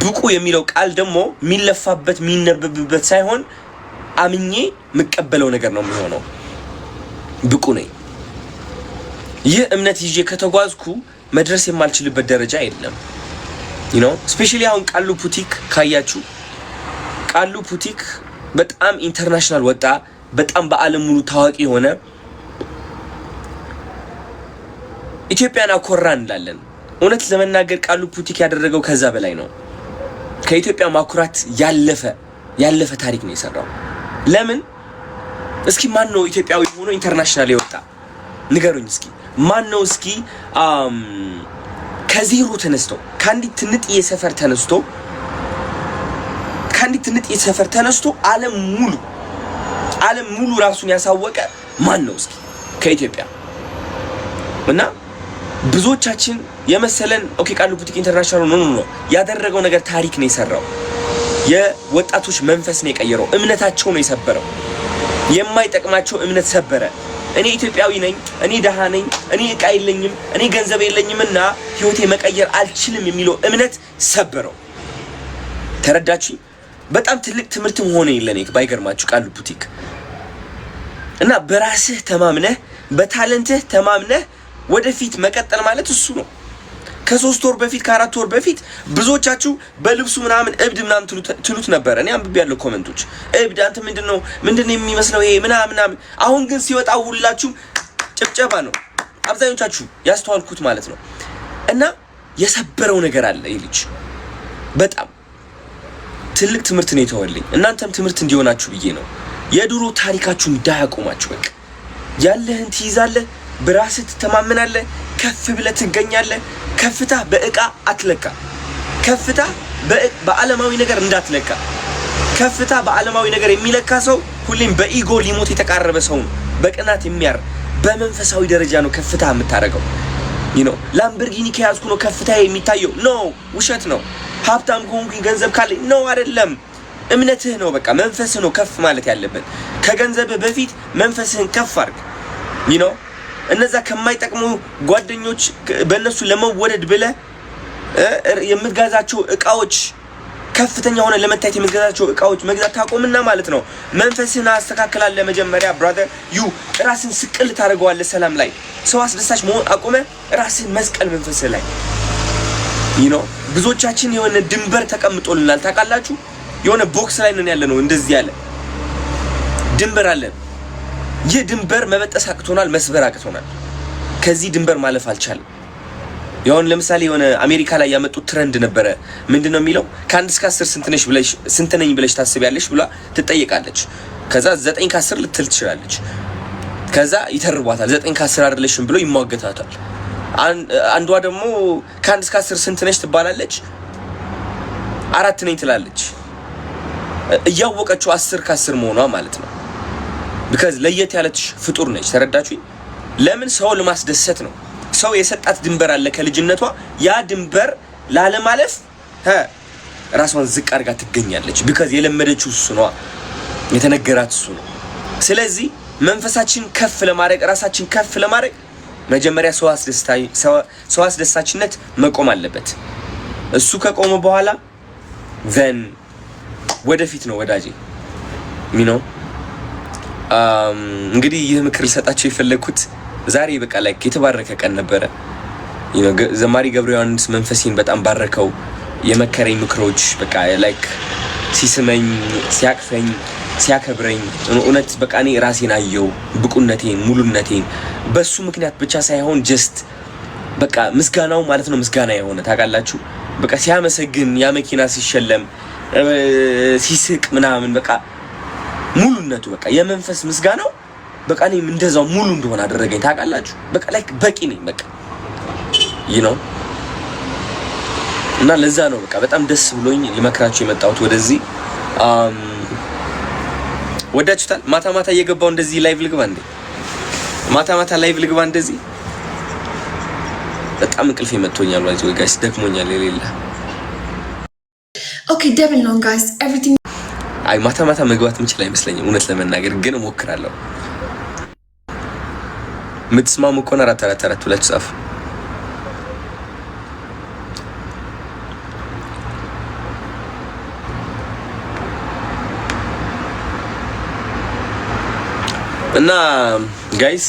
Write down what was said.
ብቁ የሚለው ቃል ደግሞ የሚለፋበት የሚነበብበት ሳይሆን አምኜ የምቀበለው ነገር ነው የሚሆነው። ብቁ ነኝ። ይህ እምነት ይዤ ከተጓዝኩ መድረስ የማልችልበት ደረጃ የለም። ስፔሻሊ አሁን ቃሉ ፑቲክ ካያችሁ ቃሉ ፑቲክ በጣም ኢንተርናሽናል ወጣ። በጣም በዓለም ሙሉ ታዋቂ የሆነ ኢትዮጵያን አኮራ እንላለን። እውነት ለመናገር ቃሉ ፑቲክ ያደረገው ከዛ በላይ ነው። ከኢትዮጵያ ማኩራት ያለፈ ታሪክ ነው የሰራው። ለምን? እስኪ ማን ነው ኢትዮጵያዊ ሆኖ ኢንተርናሽናል የወጣ ንገሩኝ እስኪ። ማን ነው እስኪ ከዜሮ ተነስቶ ከአንዲት ትንጥዬ ሰፈር ተነስቶ ዓለም ሙሉ ራሱን ያሳወቀ ማን ነው እስኪ ከኢትዮጵያ? እና ብዙዎቻችን የመሰለን ኦኬ ቃሉ ፑቲክ ኢንተርናሽናል ነው ያደረገው ነገር ታሪክ ነው የሰራው። የወጣቶች መንፈስ ነው የቀየረው። እምነታቸው ነው የሰበረው። የማይጠቅማቸው እምነት ሰበረ። እኔ ኢትዮጵያዊ ነኝ፣ እኔ ደሃ ነኝ፣ እኔ ዕቃ የለኝም፣ እኔ ገንዘብ የለኝምና ህይወቴ መቀየር አልችልም የሚለው እምነት ሰበረው። ተረዳችሁ? በጣም ትልቅ ትምህርትም ሆነ ይለኔ ባይገርማችሁ ቃሉ ፑቲክ እና በራስህ ተማምነህ በታለንትህ ተማምነህ ወደፊት መቀጠል ማለት እሱ ነው። ከ3 ወር በፊት ከ4 ወር በፊት ብዙዎቻችሁ በልብሱ ምናምን እብድ ምናምን ትሉት ነበር። እኔ አንብቤያለሁ ኮሜንቶች። እብድ አንተ ምንድነው የሚመስለው ይሄ ምናምን። አሁን ግን ሲወጣ ሁላችሁም ጭብጨባ ነው። አብዛኞቻችሁ ያስተዋልኩት ማለት ነው። እና የሰበረው ነገር አለ ይህ ልጅ። በጣም ትልቅ ትምህርት ነው የተወልኝ። እናንተም ትምህርት እንዲሆናችሁ ብዬ ነው። የድሮ ታሪካችሁ እንዳያቆማችሁ። በቃ ያለህን ትይዛለህ፣ በራስህ ትተማመናለህ፣ ከፍ ብለህ ትገኛለህ። ከፍታ በእቃ አትለካ። ከፍታ በዓለማዊ ነገር እንዳትለካ። ከፍታ በዓለማዊ ነገር የሚለካ ሰው ሁሌም በኢጎ ሊሞት የተቃረበ ሰው ነው። በቅናት የሚያር በመንፈሳዊ ደረጃ ነው ከፍታ የምታረገው። ላምበርጊኒ ከያዝኩ ነው ከፍታ የሚታየው። ኖ ውሸት ነው። ሀብታም ከሆንኩኝ ገንዘብ ካለኝ ነው አይደለም። እምነትህ ነው በቃ መንፈስህ ነው ከፍ ማለት ያለበት። ከገንዘብህ በፊት መንፈስህን ከፍ አድርግ። እነዛ ከማይጠቅሙ ጓደኞች በእነሱ ለመወደድ ብለህ የምትገዛቸው እቃዎች ከፍተኛ ሆነ ለመታየት የምትገዛቸው እቃዎች መግዛት ታቆምና ማለት ነው መንፈስህን አስተካክላለህ። መጀመሪያ ብራዘር ራስን ስቅል ታደርገዋለህ። ሰላም ላይ ሰው አስደሳች መሆን አቆመ። ራስን መስቀል መንፈስህ ላይ ብዙዎቻችን የሆነ ድንበር ተቀምጦልናል ታውቃላችሁ። የሆነ ቦክስ ላይ ነን ያለ ነው። እንደዚህ ያለ ድንበር አለን። ይህ ድንበር መበጠስ አቅቶናል፣ መስበር አቅቶናል። ከዚህ ድንበር ማለፍ አልቻለም። ያውን ለምሳሌ የሆነ አሜሪካ ላይ ያመጡት ትሬንድ ነበረ። ምንድነው የሚለው? ከ1 እስከ 10 ስንት ነኝ ብለሽ ታስቢያለሽ ብላ ትጠየቃለች። ከዛ 9 ከ10 ልትል ትችላለች። ከዛ ይተርቧታል። 9 ከ10 አይደለሽም ብሎ ይሟገታታል። አንዷ ደግሞ ከ1 እስከ 10 ስንት ነሽ ትባላለች። 4 ነኝ ትላለች። እያወቀችው 10 ከ10 መሆኗ ማለት ነው። because ለየት ያለች ፍጡር ነች። ተረዳችሁ? ለምን? ሰው ለማስደሰት ነው። ሰው የሰጣት ድንበር አለ ከልጅነቷ። ያ ድንበር ላለማለፍ ራሷን ዝቅ አድርጋ ትገኛለች። because የለመደችው እሱ ነው፣ የተነገራት እሱ ነው። ስለዚህ መንፈሳችን ከፍ ለማድረግ ራሳችን ከፍ ለማድረግ መጀመሪያ ሰው አስደሳችነት መቆም አለበት። እሱ ከቆመ በኋላ then ወደፊት ነው ወዳጄ እንግዲህ ይህ ምክር ልሰጣችሁ የፈለኩት ዛሬ በቃ ላይክ የተባረከ ቀን ነበረ። ዘማሪ ገብረ ዮሐንስ መንፈሴን በጣም ባረከው። የመከረኝ ምክሮች በቃ ላይክ ሲስመኝ፣ ሲያቅፈኝ፣ ሲያከብረኝ እውነት በቃ እኔ ራሴን አየው፣ ብቁነቴን፣ ሙሉነቴን በሱ ምክንያት ብቻ ሳይሆን ጀስት በቃ ምስጋናው ማለት ነው ምስጋና የሆነ ታውቃላችሁ። በቃ ሲያመሰግን ያ መኪና ሲሸለም ሲስቅ ምናምን በቃ ሙሉነቱ በቃ የመንፈስ ምስጋናው በቃ እኔም እንደዛው ሙሉ እንደሆነ አደረገኝ ታውቃላችሁ። በቃ ላይክ በቂ ነኝ በቃ እና ለዛ ነው በቃ በጣም ደስ ብሎኝ ልመክራችሁ የመጣሁት ወደዚህ። ወዳችሁታል? ማታ እየገባው እንደዚህ ላይቭ ልግባ እንዴ? ማታ ላይቭ ልግባ እንደዚህ? በጣም እንቅልፍ መጥቶኛል ወይ ጋይስ፣ ደክሞኛል የሌለ። ኦኬ ደብል ነው ጋይስ ኤቭሪቲንግ። አይ ማታ መግባት የምችል አይመስለኝም እውነት ለመናገር ግን እሞክራለሁ። የምትስማሙ ከሆነ 4 ብላችሁ ጻፉ። እና ጋይስ